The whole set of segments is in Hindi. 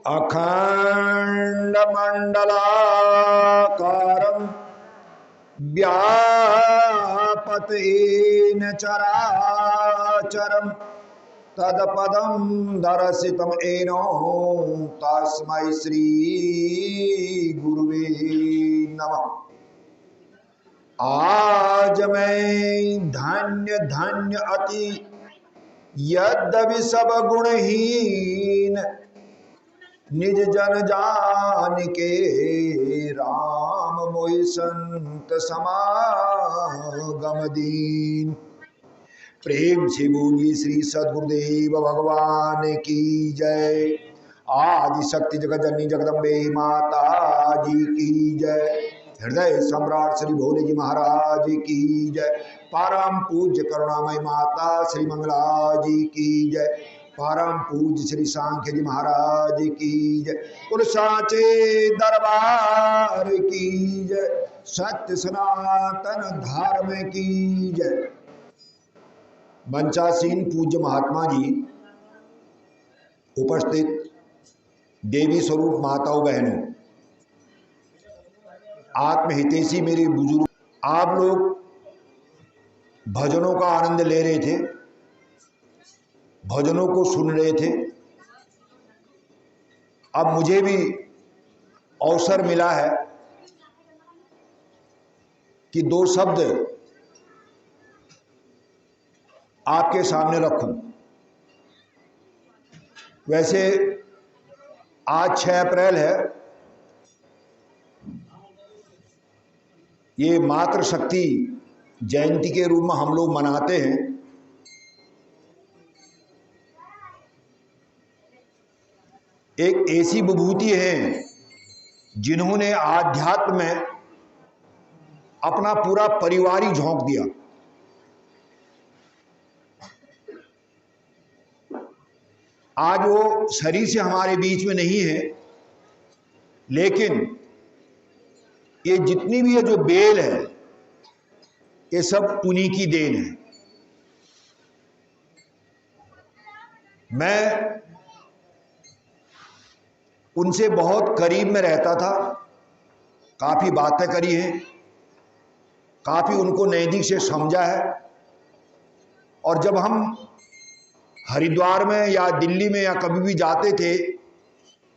अखण्डमण्डलाकारं व्यापत येन चराचरं तत्पदं दर्शितं येन तस्मै श्री गुरुवे नमः। आज मैं धन्य धन्य अति यद्यपि सब गुणहीन निज जन जान के राम मोहि संत समागम दीन। प्रेम से बोलिए श्री सद्गुरुदेव भगवान की जय। आदि शक्ति जगत जननी जगदम्बे माता जी की जय। हृदय सम्राट श्री भोले जी महाराज की जय। परम पूज्य करुणामय माता श्री मंगला जी की जय। परम पूज्य श्री सांख्य जी महाराज की जय। कुल साचे दरबार की जय। सत्य सनातन धर्म की जय। मंचासीन पूज्य महात्मा जी, उपस्थित देवी स्वरूप माताओं बहनों, आत्महितैषी मेरे बुजुर्ग, आप लोग भजनों का आनंद ले रहे थे, भजनों को सुन रहे थे। अब मुझे भी अवसर मिला है कि दो शब्द आपके सामने रखूं। वैसे आज 6 अप्रैल है, ये मातृशक्ति जयंती के रूप में हम लोग मनाते हैं। एक ऐसी विभूति है जिन्होंने आध्यात्म में अपना पूरा परिवार ही झोंक दिया। आज वो शरीर से हमारे बीच में नहीं है, लेकिन ये जितनी भी ये जो बेल है, ये सब उन्हीं की देन है। मैं उनसे बहुत करीब में रहता था, काफ़ी बातें करी हैं, काफ़ी उनको नज़दीक से समझा है। और जब हम हरिद्वार में या दिल्ली में या कभी भी जाते थे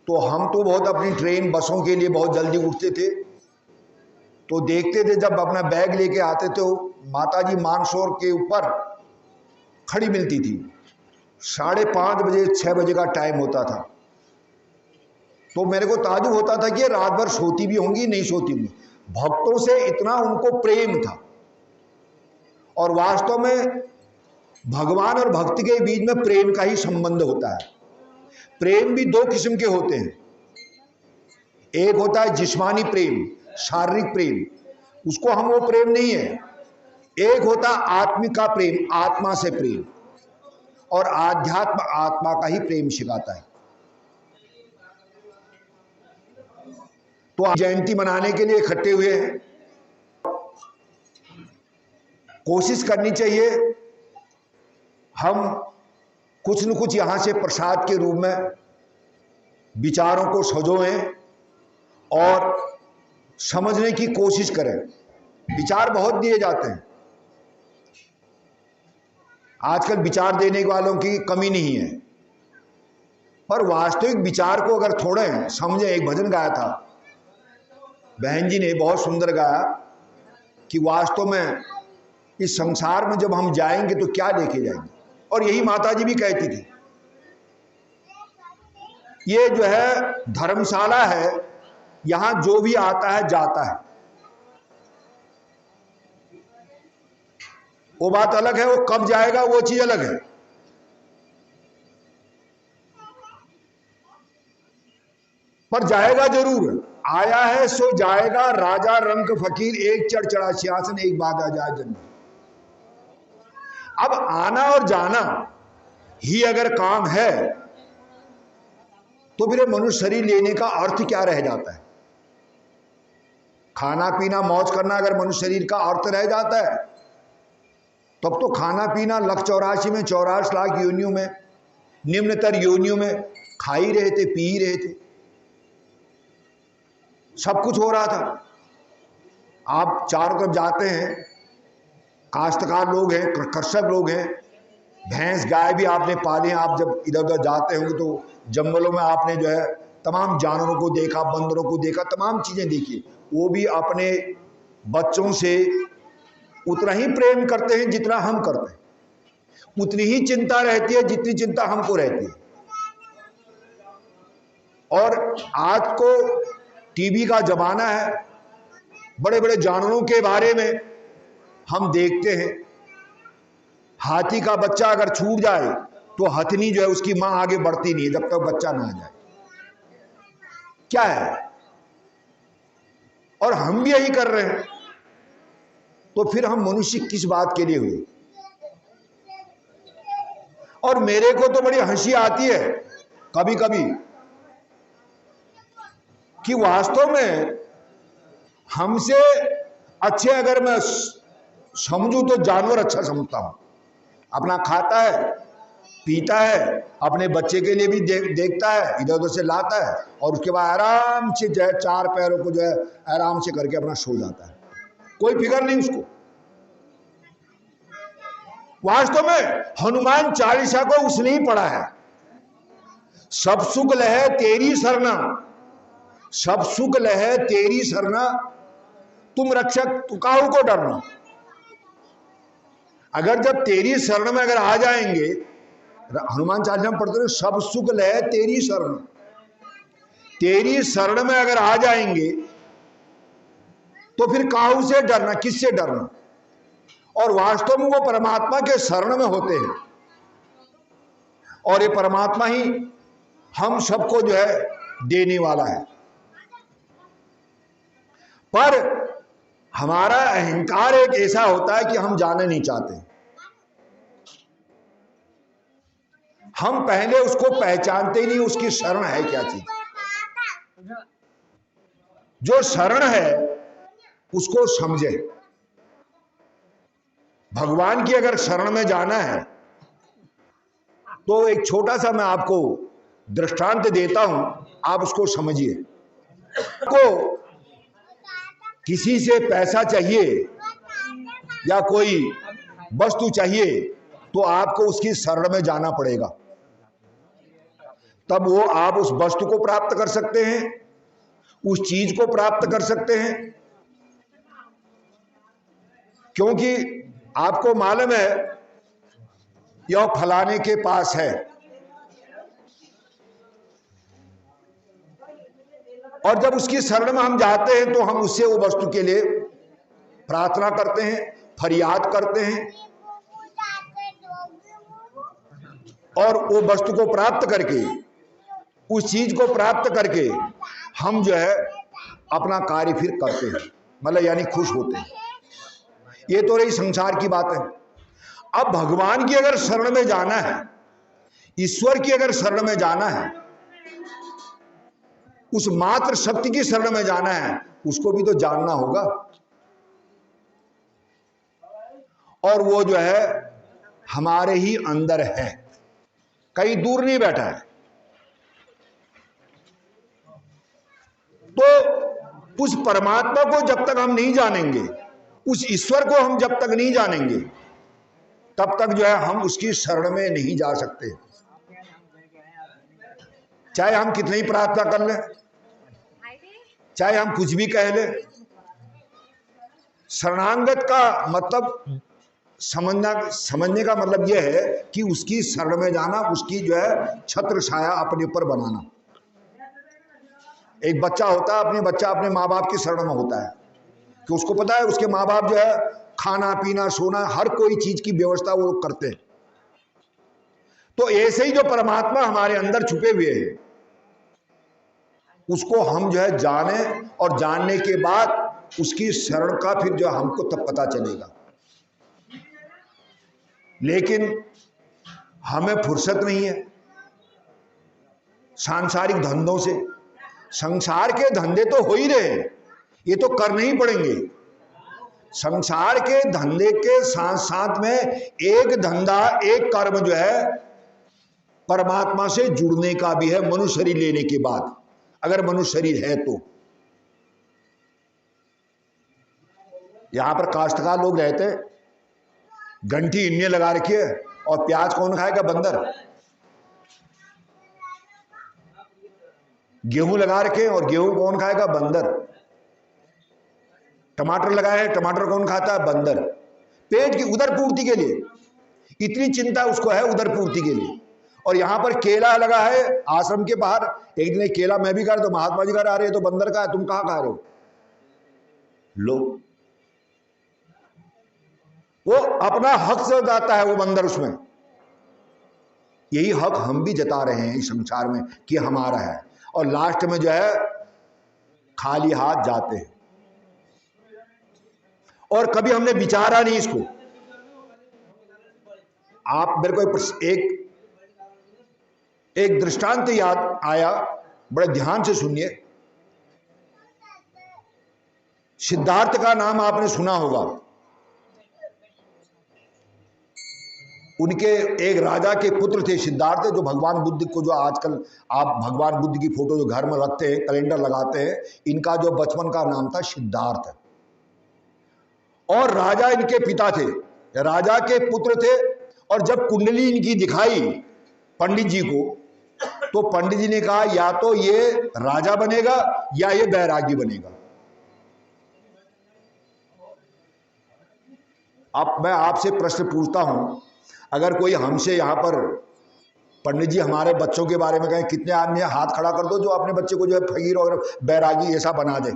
तो हम तो बहुत अपनी ट्रेन बसों के लिए बहुत जल्दी उठते थे, तो देखते थे जब अपना बैग लेके आते थे माताजी मानसरोवर के ऊपर खड़ी मिलती थी। 5:30 बजे 6 बजे का टाइम होता था, तो मेरे को ताजुब होता था कि रात भर सोती भी होंगी नहीं सोती होंगी। भक्तों से इतना उनको प्रेम था। और वास्तव में भगवान और भक्ति के बीच में प्रेम का ही संबंध होता है। प्रेम भी 2 किस्म के होते हैं। एक होता है जिस्मानी प्रेम, शारीरिक प्रेम, उसको हम वो प्रेम नहीं है। एक होता है आत्मिक का प्रेम, आत्मा से प्रेम। और आध्यात्म आत्मा का ही प्रेम सिखाता है। तो जयंती मनाने के लिए इकट्ठे हुए हैं। कोशिश करनी चाहिए हम कुछ न कुछ यहाँ से प्रसाद के रूप में विचारों को सजोएं और समझने की कोशिश करें। विचार बहुत दिए जाते हैं, आजकल विचार देने वालों की कमी नहीं है, पर वास्तविक विचार को अगर थोड़े समझें। एक भजन गाया था बहन जी ने, बहुत सुंदर गाया कि वास्तव में इस संसार में जब हम जाएंगे तो क्या लेके जाएंगे। और यही माता जी भी कहती थी, ये जो है धर्मशाला है, यहां जो भी आता है जाता है। वो बात अलग है, वो कब जाएगा वो चीज अलग है। पर जाएगा जरूर। आया है सो जाएगा, राजा रंक फकीर एक चढ़ चढ़ा सिंहासन, एक बाद आ जाए जन्म। अब आना और जाना ही अगर काम है तो फिर मनुष्य शरीर लेने का अर्थ क्या रह जाता है। खाना पीना मौज करना अगर मनुष्य शरीर का अर्थ रह जाता है, तब तो खाना पीना 184 में 84 लाख योनियों में, निम्नतर योनियों में खा ही रहे थे, पी ही रहे थे। सब कुछ हो रहा था। आप चारों तरफ जाते हैं, काश्तकार लोग हैं, कृषक लोग हैं, भैंस गाय भी आपने पाले हैं। आप जब इधर उधर जाते होंगे तो जंगलों में आपने जो है तमाम जानवरों को देखा, बंदरों को देखा, तमाम चीजें देखी। वो भी अपने बच्चों से उतना ही प्रेम करते हैं जितना हम करते हैं, उतनी ही चिंता रहती है जितनी चिंता हमको रहती है। और आज को टीवी का जमाना है, बड़े बड़े जानवरों के बारे में हम देखते हैं। हाथी का बच्चा अगर छूट जाए तो हथनी जो है उसकी मां आगे बढ़ती नहीं है जब तक बच्चा ना आ जाए। क्या है? और हम भी यही कर रहे हैं। तो फिर हम मनुष्य किस बात के लिए हुए? और मेरे को तो बड़ी हंसी आती है कभी कभी कि वास्तव में हमसे अच्छे अगर मैं समझूं तो जानवर अच्छा समझता हूं। अपना खाता है, पीता है, अपने बच्चे के लिए भी देखता है, इधर उधर से लाता है, और उसके बाद आराम से जो है चार पैरों को जो है आराम से करके अपना सो जाता है, कोई फिक्र नहीं उसको। वास्तव में हनुमान चालीसा को उसने ही पढ़ा है। सब सुख लहे तेरी सरना, सब सुख लहे तेरी सरना, तुम रक्षक तू काहू को डरना। अगर जब तेरी शरण में अगर आ जाएंगे, हनुमान चालीसा में पढ़ते हैं सब सुख लहे तेरी शरण, तेरी शरण में अगर आ जाएंगे तो फिर काहू से डरना, किससे डरना। और वास्तव में वो परमात्मा के शरण में होते हैं, और ये परमात्मा ही हम सबको जो है देने वाला है। पर हमारा अहंकार एक ऐसा होता है कि हम जाने नहीं चाहते। हम पहले उसको पहचानते ही नहीं, उसकी शरण है क्या चीज। जो शरण है उसको समझे। भगवान की अगर शरण में जाना है तो एक छोटा सा मैं आपको दृष्टांत देता हूं, आप उसको समझिए। को किसी से पैसा चाहिए या कोई वस्तु चाहिए तो आपको उसकी शरण में जाना पड़ेगा, तब वो आप उस वस्तु को प्राप्त कर सकते हैं, उस चीज को प्राप्त कर सकते हैं। क्योंकि आपको मालूम है यह फलाने के पास है, और जब उसकी शरण में हम जाते हैं तो हम उससे वो वस्तु के लिए प्रार्थना करते हैं, फरियाद करते हैं, और वो वस्तु को प्राप्त करके, उस चीज को प्राप्त करके हम जो है अपना कार्य फिर करते हैं, मतलब यानी खुश होते हैं। ये तो रही संसार की बात है। अब भगवान की अगर शरण में जाना है, ईश्वर की अगर शरण में जाना है, उस मात्र शक्ति की शरण में जाना है, उसको भी तो जानना होगा। और वो जो है हमारे ही अंदर है, कहीं दूर नहीं बैठा है। तो उस परमात्मा को जब तक हम नहीं जानेंगे, उस ईश्वर को हम जब तक नहीं जानेंगे, तब तक जो है हम उसकी शरण में नहीं जा सकते। चाहे हम कितनी ही प्रार्थना कर लें, चाहे हम कुछ भी कह लें, शरणागत का मतलब समझने का मतलब यह है कि उसकी शरण में जाना, उसकी जो है छत्र छाया अपने ऊपर बनाना। एक बच्चा होता है, अपने माँ बाप की शरण में होता है कि उसको पता है उसके माँ बाप जो है खाना पीना सोना हर कोई चीज की व्यवस्था वो करते हैं। तो ऐसे ही जो परमात्मा हमारे अंदर छुपे हुए हैं, उसको हम जो है जाने, और जानने के बाद उसकी शरण का फिर जो हमको तब पता चलेगा। लेकिन हमें फुर्सत नहीं है सांसारिक धंधों से। संसार के धंधे तो हो ही रहे, ये तो करने ही पड़ेंगे। संसार के धंधे के साथ साथ में एक धंधा, एक कर्म जो है परमात्मा से जुड़ने का भी है, मनुष्य शरीर लेने के बाद, अगर मनुष्य शरीर है तो। यहां पर काश्तकार लोग रहते, घंटी इनने लगा रखी है, और प्याज कौन खाएगा? बंदर। गेहूं लगा रखे और गेहूं कौन खाएगा? बंदर। टमाटर लगाए, टमाटर कौन खाता है? बंदर। पेट की उदर पूर्ति के लिए इतनी चिंता उसको है, उदर पूर्ति के लिए। और यहां पर केला लगा है आश्रम के बाहर। एक दिन केला मैं भी खा रहा, तो महात्मा जी घर आ रहे हैं, तो बंदर का है, तुम कहां खा रहे हो? लो, वो अपना हक से जाता है वो बंदर उसमें। यही हक हम भी जता रहे हैं इस संसार में कि हमारा है, और लास्ट में जो है खाली हाथ जाते हैं। और कभी हमने विचारा नहीं इसको। आप मेरे को एक दृष्टांत याद आया, बड़े ध्यान से सुनिए। सिद्धार्थ का नाम आपने सुना होगा। उनके एक राजा के पुत्र थे सिद्धार्थ, जो भगवान बुद्ध को, जो आजकल आप भगवान बुद्ध की फोटो जो घर में रखते हैं, कैलेंडर लगाते हैं, इनका जो बचपन का नाम था सिद्धार्थ। और राजा इनके पिता थे, राजा के पुत्र थे। और जब कुंडली इनकी दिखाई पंडित जी को, तो पंडित जी ने कहा या तो ये राजा बनेगा या ये बैरागी बनेगा। अब मैं आपसे प्रश्न पूछता हूं, अगर कोई हमसे यहां पर पंडित जी हमारे बच्चों के बारे में कहें, कितने आदमी है? हाथ खड़ा कर दो जो अपने बच्चे को जो है फकीर और बैरागी ऐसा बना दे।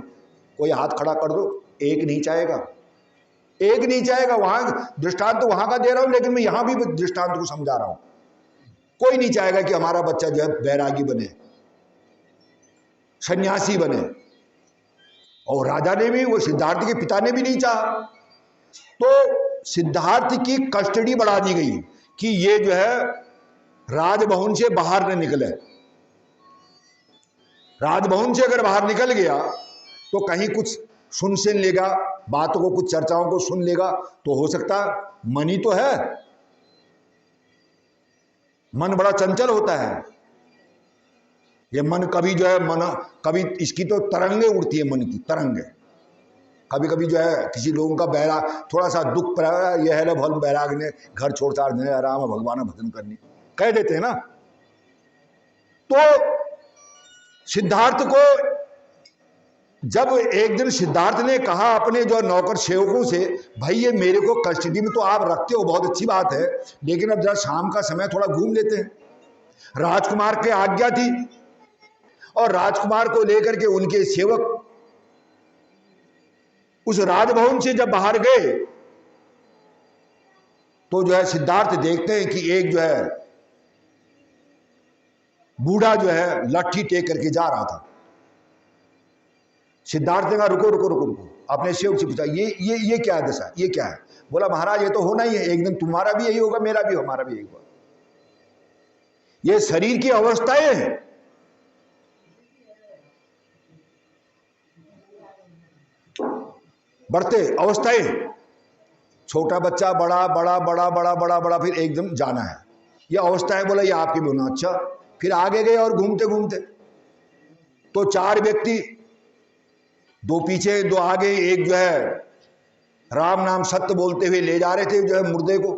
कोई हाथ खड़ा कर दो। एक नहीं चाहेगा, एक नहीं चाहेगा। वहां दृष्टांत तो वहां का दे रहा हूं, लेकिन मैं यहां भी दृष्टांत को समझा रहा हूं। कोई नहीं चाहेगा कि हमारा बच्चा जो है बैरागी बने, सन्यासी बने। और राजा ने भी, वो सिद्धार्थ के पिता ने भी नहीं चाहा। तो सिद्धार्थ की कस्टडी बढ़ा दी गई कि ये जो है राजभवन से बाहर न निकले। राजभवन से अगर बाहर निकल गया तो कहीं कुछ सुन लेगा, बातों को, कुछ चर्चाओं को सुन लेगा, तो हो सकता, मन ही तो है, मन बड़ा चंचल होता है। ये मन कभी जो है, मन कभी, इसकी तो तरंगे उड़ती है, मन की तरंगे। कभी कभी जो है किसी लोगों का बैराग, थोड़ा सा दुख पर, यह है भल बैराग ने घर छोड़ छाड़ देने, आराम भगवान भजन करनी कह देते हैं ना। तो सिद्धार्थ को जब एक दिन सिद्धार्थ ने कहा अपने जो नौकर सेवकों से, भाई ये मेरे को कस्टडी में तो आप रखते हो, बहुत अच्छी बात है, लेकिन अब जरा शाम का समय थोड़ा घूम लेते हैं। राजकुमार की आज्ञा थी, और राजकुमार को लेकर के उनके सेवक उस राजभवन से जब बाहर गए, तो जो है सिद्धार्थ देखते हैं कि एक जो है बूढ़ा जो है लाठी टेक करके जा रहा था। सिद्धार्थ ने कहा रुको रुको रुको रुको, अपने सेवक से पूछा ये क्या दशा, ये क्या है? बोला महाराज ये तो होना ही है, एक दिन तुम्हारा भी यही होगा, मेरा भी, हमारा भी यही होगा। ये शरीर की अवस्थाएं हैं। बढ़ते अवस्थाएं, छोटा बच्चा, बड़ा बड़ा बड़ा बड़ा बड़ा बड़ा, फिर एकदम जाना है, ये अवस्था है। बोला ये आपके भी होना। अच्छा, फिर आगे गए और घूमते घूमते तो चार व्यक्ति, दो पीछे दो आगे, एक जो है राम नाम सत्य बोलते हुए ले जा रहे थे जो है मुर्दे को।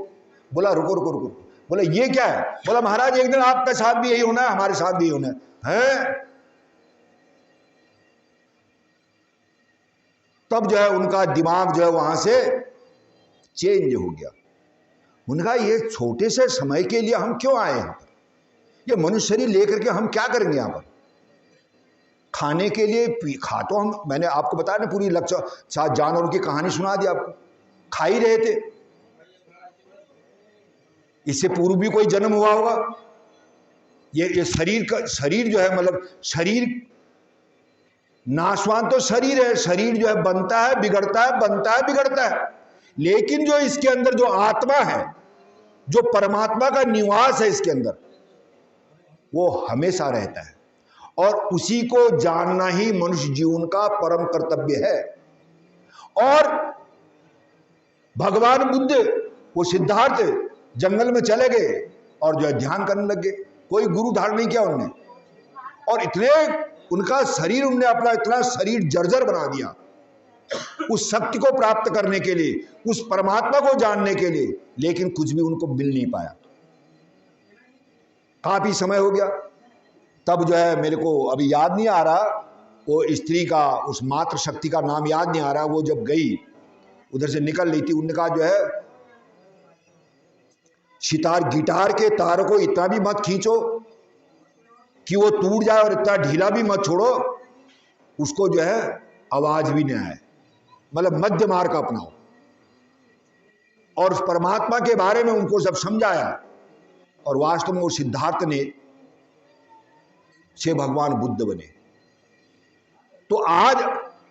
बोला रुको रुको रुको, बोला ये क्या है? बोला महाराज एक दिन आपके साथ भी यही होना है, हमारे साथ भी यही होना है। तब जो है उनका दिमाग जो है वहां से चेंज हो गया। उनका ये छोटे से समय के लिए हम क्यों आए हैं? ये मनुष्य शरीर लेकर के हम क्या करेंगे यहाँ पर? खाने के लिए खा तो हम, मैंने आपको बताया ना पूरी लक्ष्य साथ जानवरों की कहानी सुना दी आपको, खा ही रहे थे। इससे पूर्व भी कोई जन्म हुआ होगा। ये शरीर का, शरीर जो है मतलब शरीर नाशवान तो शरीर है, शरीर जो है बनता है बिगड़ता है, बनता है बिगड़ता है, लेकिन जो इसके अंदर जो आत्मा है, जो परमात्मा का निवास है इसके अंदर, वो हमेशा रहता है। और उसी को जानना ही मनुष्य जीवन का परम कर्तव्य है। और भगवान बुद्ध, वो सिद्धार्थ जंगल में चले गए और जो है ध्यान करने लगे। कोई गुरु धारण नहीं किया उन्होंने, और इतने उनका शरीर, उनने अपना इतना शरीर जर्जर बना दिया उस शक्ति को प्राप्त करने के लिए, उस परमात्मा को जानने के लिए, लेकिन कुछ भी उनको मिल नहीं पाया। काफी समय हो गया। तब जो है मेरे को अभी याद नहीं आ रहा वो स्त्री का, उस मातृ शक्ति का नाम याद नहीं आ रहा। वो जब गई उधर से निकल रही थी, उन्होंने कहा जो है सितार गिटार के तार को इतना भी मत खींचो कि वो टूट जाए और इतना ढीला भी मत छोड़ो उसको जो है आवाज भी नहीं आए, मतलब मध्य मार्ग अपनाओ। और उस परमात्मा के बारे में उनको सब समझाया और वास्तव में वो सिद्धार्थ ने से भगवान बुद्ध बने। तो आज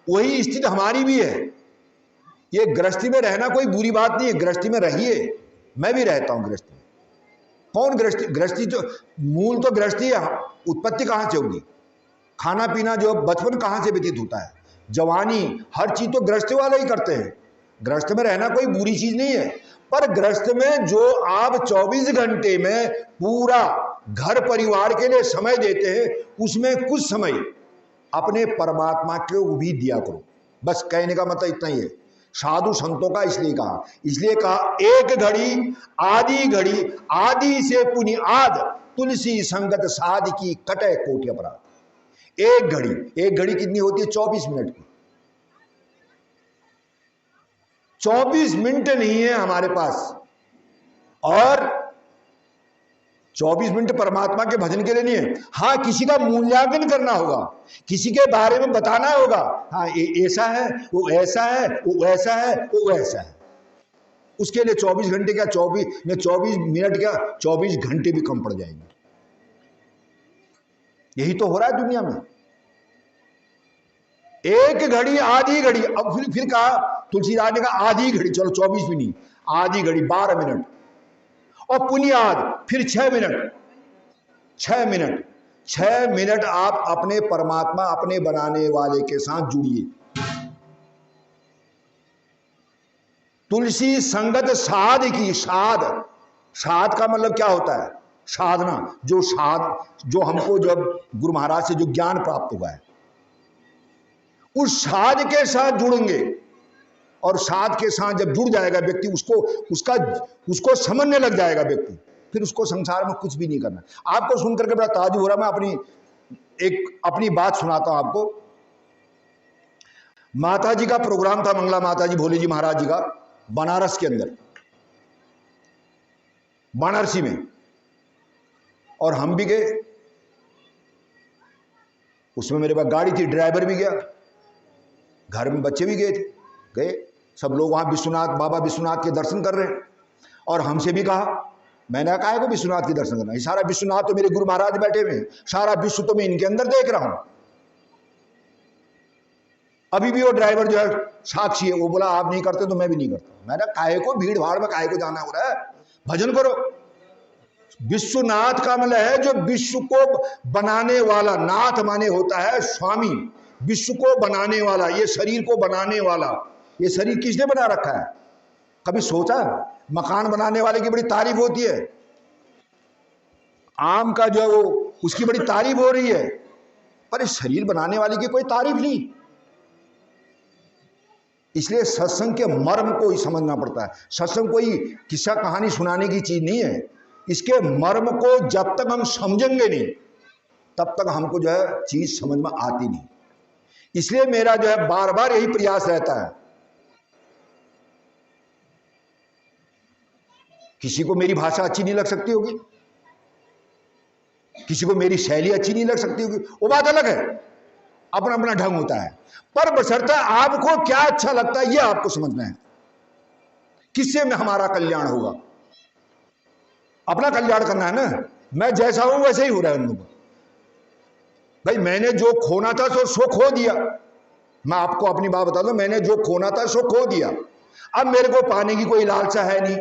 वही स्थिति हमारी भी है। ये गृहस्थी में रहना कोई बुरी बात नहीं है, गृहस्थी में रहिए। मैं भी रहता हूं गृहस्थी में। कौन गृहस्थी जो मूल तो गृहस्थी है, उत्पत्ति कहां से होगी? खाना पीना जो बचपन कहां से व्यतीत होता है, जवानी, हर चीज तो गृहस्थी वाले ही करते हैं। गृहस्थ में रहना कोई बुरी चीज नहीं है, पर गृहस्थ में जो आप 24 घंटे में पूरा घर परिवार के लिए समय देते हैं, उसमें कुछ समय अपने परमात्मा को भी दिया करो। बस कहने का मतलब इतना ही है। साधु संतों का इसलिए कहा एक घड़ी आदि से पुनि आद, तुलसी संगत साध की कटे कोटि अपराध। एक घड़ी कितनी होती है? 24 मिनट की। 24 मिनट नहीं है हमारे पास, और 24 मिनट परमात्मा के भजन के लिए नहीं है। हाँ, किसी का मूल्यांकन करना होगा, किसी के बारे में बताना होगा, हाँ ऐसा है, वो ऐसा है, वो ऐसा है, वो ऐसा है। उसके लिए 24 घंटे क्या, 24 मिनट क्या, 24 घंटे भी कम पड़ जाएंगे। यही तो हो रहा है दुनिया में। एक घड़ी आधी घड़ी, अब फिर कहा तुलसीदास ने कहा आधी घड़ी, चलो 24 भी नहीं, आधी घड़ी 12 मिनट, और पुनियाद फिर 6 मिनट। 6 मिनट आप अपने परमात्मा, अपने बनाने वाले के साथ जुड़िए। तुलसी संगत साध की, साध का मतलब क्या होता है? साधना। जो हमको जब गुरु महाराज से जो ज्ञान प्राप्त हुआ है, उस साध के साथ जुड़ेंगे। और साध के साथ जब जुड़ जाएगा व्यक्ति, उसको समझने लग जाएगा व्यक्ति, फिर उसको संसार में कुछ भी नहीं करना। आपको सुनकर के बड़ा ताज्जुब हो रहा। मैं अपनी बात सुनाता हूं आपको। माता जी का प्रोग्राम था, मंगला माता जी, भोले जी महाराज जी का, बनारस के अंदर, बनारसी में, और हम भी गए। उसमें मेरे पास गाड़ी थी, ड्राइवर भी गया, घर में बच्चे भी गए। सब लोग वहां विश्वनाथ, बाबा विश्वनाथ के दर्शन कर रहे हैं। और हमसे भी कहा, मैंने कहा को विश्वनाथ के दर्शन करना, सारा विश्वनाथ तो मेरे गुरु महाराज बैठे हुए हैं, सारा विश्व तो मैं इनके अंदर देख रहा हूं। अभी भी वो ड्राइवर जो है साक्षी है, वो बोला आप नहीं करते तो मैं भी नहीं करता। मैंने काहे को भीड़ भाड़ में काहे को जाना हो रहा है, भजन करो। विश्वनाथ का मतलब है जो विश्व को बनाने वाला। नाथ माने होता है स्वामी, विश्व को बनाने वाला, ये शरीर को बनाने वाला। ये शरीर किसने बना रखा है? कभी सोचा? मकान बनाने वाले की बड़ी तारीफ होती है, आम का जो है वो उसकी बड़ी तारीफ हो रही है, पर इस शरीर बनाने वाले की कोई तारीफ नहीं। इसलिए सत्संग के मर्म को ही समझना पड़ता है। सत्संग कोई किस्सा कहानी सुनाने की चीज नहीं है। इसके मर्म को जब तक हम समझेंगे नहीं, तब तक हमको जो है चीज समझ में आती नहीं। इसलिए मेरा जो है बार बार यही प्रयास रहता है। किसी को मेरी भाषा अच्छी नहीं लग सकती होगी, किसी को मेरी शैली अच्छी नहीं लग सकती होगी, वो बात अलग है, अपना अपना ढंग होता है। पर बशर्ते आपको क्या अच्छा लगता है, ये आपको समझना है। किससे में हमारा कल्याण होगा? अपना कल्याण करना है ना। मैं जैसा हूं वैसे ही हो रहा है उन लोगों को। भाई मैंने जो खोना था सो खो दिया। मैं आपको अपनी बात बता दूं, मैंने जो खोना था सो खो दिया। अब मेरे को पाने की कोई लालसा है नहीं।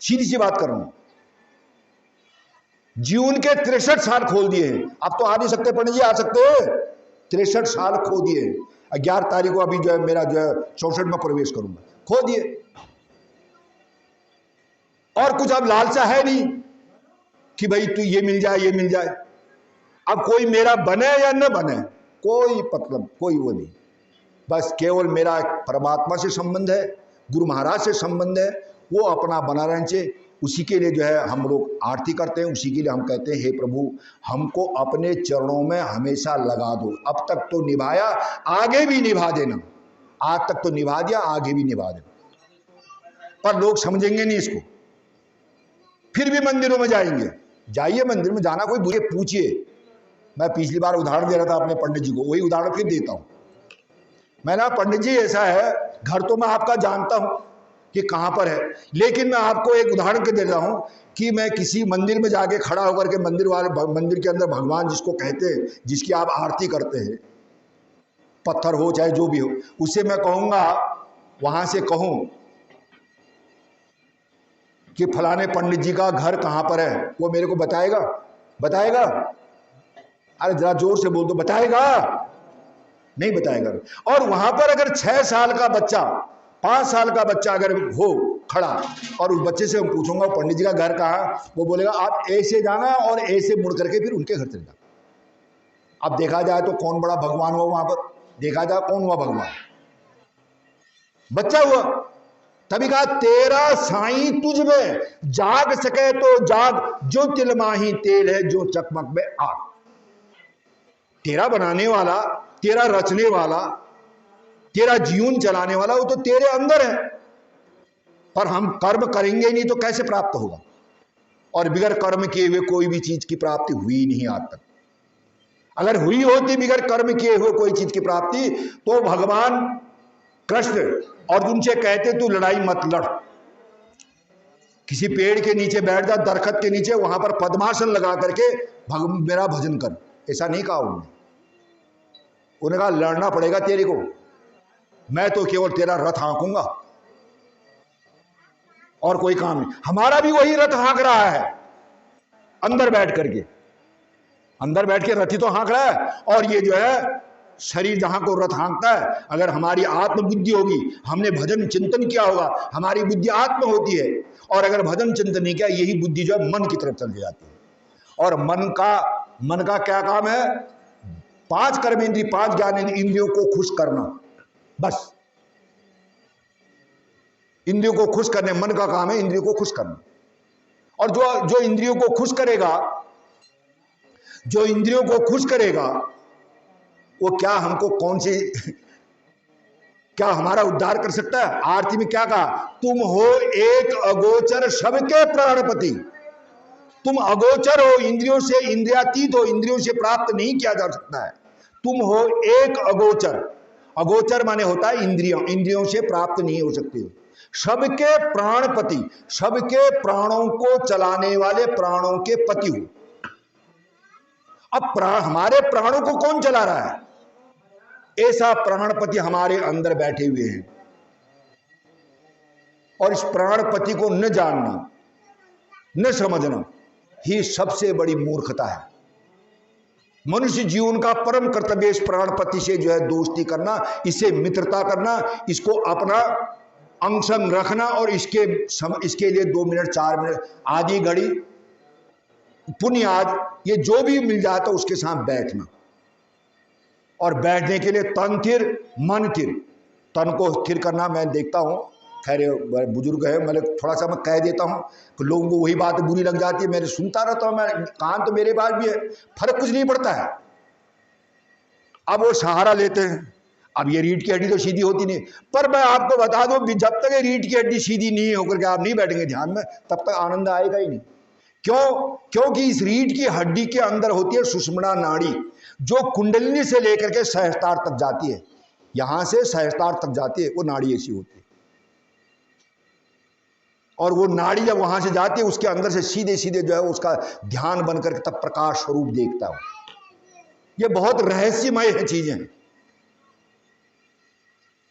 सीधी सी बात कर रहा हूं। जीवन के 63 साल खोल दिए हैं। अब तो आ नहीं सकते पंडित जी, आ सकते हैं? 63 साल खो दिए। 11 तारीख को अभी जो है मेरा जो है 64 में प्रवेश करूंगा, खो दिए। और कुछ अब लालसा है नहीं कि भाई तू ये मिल जाए, ये मिल जाए। अब कोई मेरा बने या न बने, कोई मतलब कोई वो नहीं। बस केवल मेरा परमात्मा से संबंध है, गुरु महाराज से संबंध है, वो अपना बना रहना चाहिए। उसी के लिए जो है हम लोग आरती करते हैं, उसी के लिए हम कहते हैं हे प्रभु हमको अपने चरणों में हमेशा लगा दो। अब तक तो निभाया, आगे भी निभा देना। आज तक तो निभा दिया, आगे भी निभा देना। पर लोग समझेंगे नहीं इसको, फिर भी मंदिरों में जाएंगे। जाइए मंदिर में, जाना कोई बुरे, पूछिए। मैं पिछली बार उदाहरण दे रहा था अपने पंडित जी को, वही उदाहरण फिर देता हूं। मैंने पंडित जी ऐसा है, घर तो मैं आपका जानता हूं कि कहां पर है, लेकिन मैं आपको एक उदाहरण के दे रहा हूं कि मैं किसी मंदिर में जाके खड़ा होकर के मंदिर के अंदर भगवान जिसको कहते हैं, जिसकी आप आरती करते हैं, पत्थर हो चाहे जो भी हो, उसे मैं कहूंगा, वहां से कहूं कि फलाने पंडित जी का घर कहां पर है, वो मेरे को बताएगा? बताएगा? अरे जरा जोर से बोल दो, बताएगा? नहीं बताएगा। और वहां पर अगर 6 साल का बच्चा, 5 साल का बच्चा अगर हो खड़ा, और उस बच्चे से हम पूछूंगा पंडित जी का घर कहाँ, वो बोलेगा आप ऐसे जाना और ऐसे मुड़ करके फिर उनके घर चले जाना। अब देखा जाए तो कौन बड़ा भगवान हुआ वहां पर? देखा जाए कौन हुआ भगवान? बच्चा हुआ। तभी कहा तेरा साईं तुझ में, जाग सके तो जाग, जो तिलमाही तेल है जो चकमक में आग। तेरा बनाने वाला, तेरा रचने वाला, तेरा जीवन चलाने वाला, वो तो तेरे अंदर है। पर हम कर्म करेंगे नहीं तो कैसे प्राप्त होगा? और बिगर कर्म किए हुए कोई भी चीज की प्राप्ति हुई नहीं आज तक। अगर हुई होती बिगर कर्म किए हुए कोई चीज की प्राप्ति, तो भगवान कृष्ण अर्जुन से कहते तू लड़ाई मत लड़, किसी पेड़ के नीचे बैठ जा, दरखत के नीचे, वहां पर पद्मासन लगा करके मेरा भजन कर। ऐसा नहीं कहा उन्होंने। उन्होंने कहा लड़ना पड़ेगा तेरे को, मैं तो केवल तेरा रथ हाँकूंगा और कोई काम नहीं। हमारा भी वही रथ हाँक रहा है, अंदर बैठ करके, अंदर बैठ के रथ ही तो हाँक रहा है। और ये जो है शरीर जहां को रथ हाँकता है, अगर हमारी आत्मबुद्धि होगी, हमने भजन चिंतन किया होगा, हमारी बुद्धि आत्म होती है, और अगर भजन चिंतन नहीं किया, यही बुद्धि जो है मन की तरफ चल जाती है। और मन का क्या काम है? 5 कर्मेंद्रिय, 5 ज्ञानेंद्रिय, इंद्रियों को खुश करना, बस। इंद्रियों को खुश करने, मन का काम है इंद्रियों को खुश करना। और जो इंद्रियों को खुश करेगा, जो इंद्रियों को खुश करेगा, वो क्या हमको कौन सी, क्या हमारा उद्धार कर सकता है? आरती में क्या कहा? तुम हो एक अगोचर सबके प्राणपति। तुम अगोचर हो, इंद्रियों से इंद्रियातीत हो, इंद्रियों से प्राप्त नहीं किया जा सकता है। तुम हो एक अगोचर। अगोचर माने होता है इंद्रियों, इंद्रियों से प्राप्त नहीं हो सकती हो। सबके प्राणपति, सबके प्राणों को चलाने वाले, प्राणों के पति हो। अब हमारे प्राणों को कौन चला रहा है? ऐसा प्राणपति हमारे अंदर बैठे हुए हैं। और इस प्राणपति को न जानना, न समझना ही सबसे बड़ी मूर्खता है। मनुष्य जीवन का परम कर्तव्य इस प्राणपति से जो है दोस्ती करना, इससे मित्रता करना, इसको अपना अंग संग रखना, और इसके लिए 2 मिनट 4 मिनट आधी घड़ी पुण्य आज ये जो भी मिल जाता है उसके साथ बैठना। और बैठने के लिए तन थिर मन थिर, तन को स्थिर करना। मैं देखता हूँ, खैर बुजुर्ग है, मैं थोड़ा सा मैं कह देता हूँ तो लोगों को वही बात बुरी लग जाती है। मैंने सुनता रहता हूँ, मैं कान तो मेरे पास भी है, फर्क कुछ नहीं पड़ता है। अब वो सहारा लेते हैं। अब ये रीढ़ की हड्डी तो सीधी होती नहीं, पर मैं आपको बता दूं, जब तक ये रीढ़ की हड्डी सीधी नहीं होकर के आप नहीं बैठेंगे ध्यान में, तब तक आनंद आएगा ही नहीं। क्यों? क्योंकि इस रीढ़ की हड्डी के अंदर होती है सुषुम्ना नाड़ी, जो कुंडलिनी से लेकर के सहस्त्रार तक जाती है। यहां से सहस्त्रार तक जाती है, वो नाड़ी ऐसी होती है। और वो नाड़ी जब वहां से जाती है, उसके अंदर से सीधे सीधे जो है उसका ध्यान बनकर के तब प्रकाश स्वरूप देखता है। ये बहुत रहस्यमय है चीजें।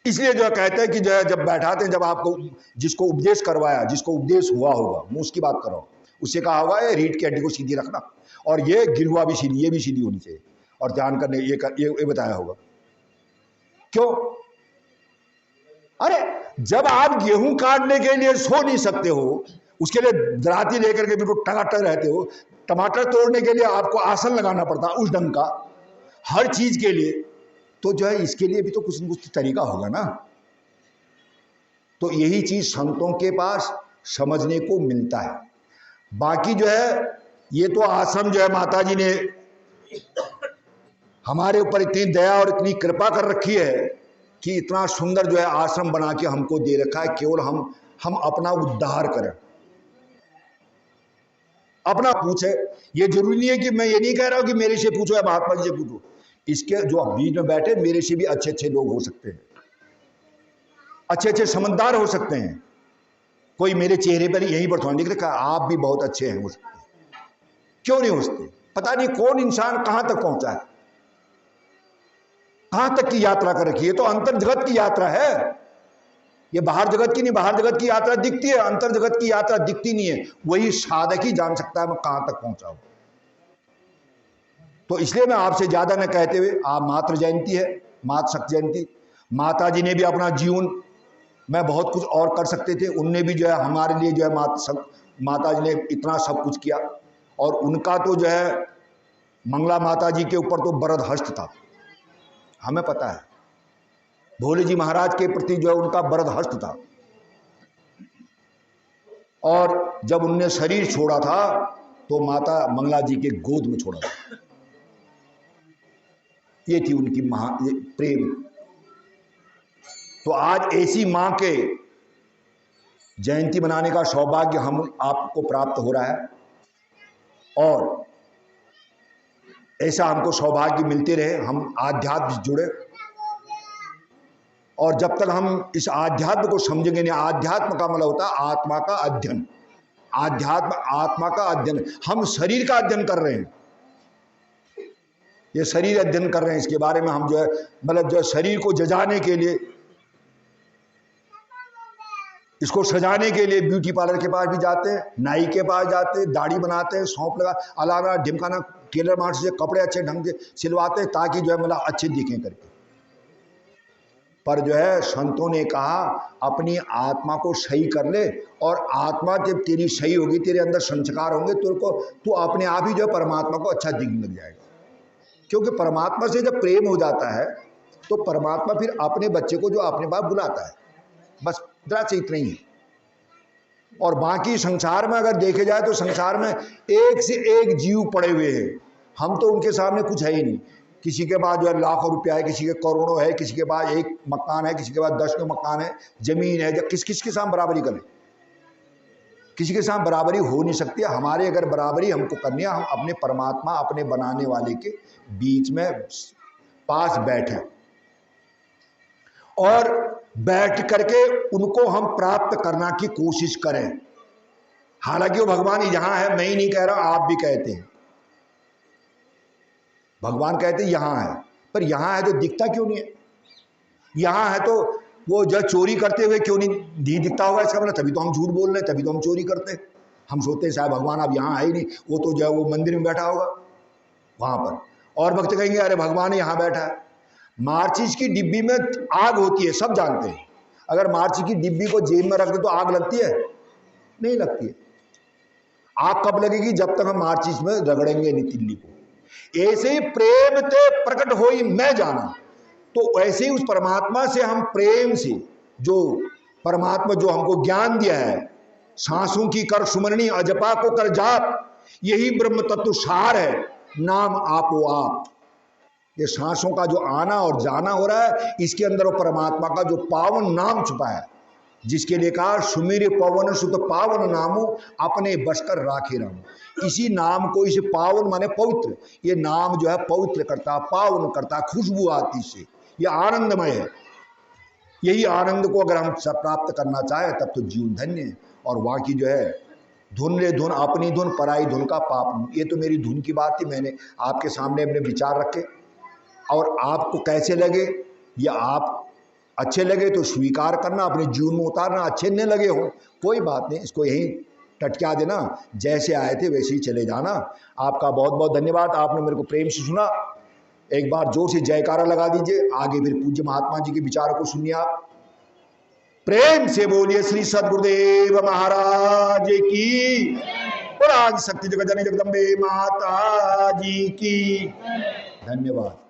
इसलिए जो कहते हैं कि जो है जब बैठाते हैं, जब आपको जिसको उपदेश करवाया, जिसको उपदेश हुआ होगा, मैं उसकी बात कर रहा हूं, उससे कहा होगा ये रीढ़ की हड्डी को सीधी रखना, और ये गिरवा भी सीधी, ये भी सीधी होनी चाहिए, और ध्यान करने ये बताया होगा। क्यों? अरे जब आप गेहूं काटने के लिए सो नहीं सकते हो, उसके लिए दराती लेकर के बिल्कुल टगाटग रहते हो, टमाटर तोड़ने के लिए आपको आसन लगाना पड़ता है उस ढंग का, हर चीज के लिए, तो जो है इसके लिए भी तो कुछ न कुछ तरीका होगा ना। तो यही चीज संतों के पास समझने को मिलता है। बाकी जो है ये तो आश्रम जो है माता जी ने हमारे ऊपर इतनी दया और इतनी कृपा कर रखी है कि इतना सुंदर जो है आश्रम बना के हमको दे रखा है। केवल हम अपना उद्धार करें, अपना पूछे। ये जरूरी नहीं है कि मैं ये नहीं कह रहा हूं कि मेरे से पूछो या महात्मा जी से पूछो। इसके जो बीच में बैठे मेरे से भी अच्छे अच्छे लोग हो सकते हैं, अच्छे अच्छे समझदार हो सकते हैं। कोई मेरे चेहरे पर यहीं पर थोड़ा लिख रखा आप भी बहुत अच्छे हैं, हो सकते हैं, क्यों नहीं हो सकते। पता नहीं कौन इंसान कहां तक पहुंचा है, कहां तक की यात्रा कर रखी है। तो अंतर जगत की यात्रा है, ये बाहर जगत की नहीं। बाहर जगत की यात्रा दिखती है, अंतर जगत की यात्रा दिखती नहीं है। वही साधक ही जान सकता है मैं कहां तक पहुंचा हूं। तो इसलिए मैं आपसे ज्यादा न कहते हुए, आप मातृ जयंती है, मातृ शक्ति जयंती, माता जी ने भी अपना जीवन में बहुत कुछ और कर सकते थे। उनने भी जो है हमारे लिए जो है माता जी ने इतना सब कुछ किया। और उनका तो जो है मंगला माता जी के ऊपर तो बरद हस्त था, हमें पता है। भोले जी महाराज के प्रति जो है उनका बरद हस्त था। और जब उनने शरीर छोड़ा था तो माता मंगला जी के गोद में छोड़ा था। ये थी उनकी प्रेम। तो आज ऐसी मां के जयंती मनाने का सौभाग्य हम आपको प्राप्त हो रहा है और ऐसा हमको सौभाग्य मिलते रहे। हम आध्यात्म से जुड़े और जब तक हम इस आध्यात्म को समझेंगे नहीं, आध्यात्म का मतलब होता है आत्मा का अध्ययन। आध्यात्म आत्मा का अध्ययन। हम शरीर का अध्ययन कर रहे हैं, ये शरीर अध्ययन कर रहे हैं। इसके बारे में हम जो है मतलब जो शरीर को जजाने के लिए, इसको सजाने के लिए ब्यूटी पार्लर के पास भी जाते हैं, नाई के पास जाते हैं, दाढ़ी बनाते हैं, सौंप लगा अलावा ढिमकाना, टेलर मार्ट से कपड़े अच्छे ढंग से सिलवाते हैं ताकि जो है मतलब अच्छे दिखें करके। पर जो है संतों ने कहा अपनी आत्मा को सही कर ले और आत्मा जब तेरी सही होगी, तेरे अंदर संस्कार होंगे, तू अपने आप ही जो है परमात्मा को अच्छा दिखने लग जाएगा। क्योंकि परमात्मा से जब प्रेम हो जाता है तो परमात्मा फिर अपने बच्चे को जो अपने पास बुलाता है, बस जरा से इतना ही है। और बाकी संसार में अगर देखे जाए तो संसार में एक से एक जीव पड़े हुए हैं, हम तो उनके सामने कुछ है ही नहीं। किसी के पास जो है लाखों रुपया है, किसी के करोड़ों है, किसी के पास एक मकान है, किसी के पास 10 मकान है, जमीन है। जब किस के साथ बराबरी करें, किसी के साथ बराबरी हो नहीं सकती। हमारे अगर बराबरी हमको करनी है, हम अपने परमात्मा अपने बनाने वाले के बीच में पास बैठे और बैठ करके उनको हम प्राप्त करना की कोशिश करें। हालांकि वो भगवान यहां है, मैं ही नहीं कह रहा, आप भी कहते हैं। भगवान कहते हैं यहां है, पर यहां है तो दिखता क्यों नहीं है? यहां है तो वो जो चोरी करते हुए क्यों नहीं दिखता होगा? इसका मतलब तभी तो हम झूठ बोल रहे हैं, तभी तो हम चोरी करते हैं। हम सोचते हैं शायद भगवान अब यहाँ है ही नहीं, वो तो जो है वो मंदिर में बैठा होगा वहां पर। और भक्त कहेंगे अरे भगवान यहाँ बैठा है। माचिस की डिब्बी में आग होती है, सब जानते हैं। अगर माचिस की डिब्बी को जेब में रख दे तो आग लगती है? नहीं लगती है। आग कब लगेगी? जब तक हम माचिस में रगड़ेंगे नहीं तिल्ली को। ऐसे ही प्रेम ते प्रकट होई मैं जाना, तो ऐसे ही उस परमात्मा से हम प्रेम से, जो परमात्मा जो हमको ज्ञान दिया है, सांसों की कर सुमरणी अजपा को कर जाप, यही ब्रह्म तत्व सार है, नाम आपो आप। ये सांसों का जो आना और जाना हो रहा है, इसके अंदर वो परमात्मा का जो पावन नाम छुपा है, जिसके लिए कहा सुमेर पवन सुत पावन नामो अपने बसकर राखे राम। इसी नाम को, इसे पावन माने पवित्र, ये नाम जो है पवित्र करता, पावन करता, खुशबू आती से, ये आनंदमय है। यही आनंद को अगर हम प्राप्त करना चाहें तब तो जीवन धन्य है। और वहाँ की जो है धुन रे धुन, अपनी धुन पराई धुन का पाप। ये तो मेरी धुन की बात थी, मैंने आपके सामने अपने विचार रखे। और आपको कैसे लगे, या आप अच्छे लगे तो स्वीकार करना, अपने जीवन में उतारना। अच्छे न लगे हो कोई बात नहीं, इसको यहीं टटका देना, जैसे आए थे वैसे ही चले जाना। आपका बहुत बहुत धन्यवाद, आपने मेरे को प्रेम से सुना। एक बार जोर से जयकारा लगा दीजिए। आगे फिर पूज्य महात्मा जी के विचारों को सुनिए आप। प्रेम से बोलिए श्री सद्गुरुदेव महाराज की, पुराण शक्ति जगत जननी जगदम्बे माता जी की। धन्यवाद।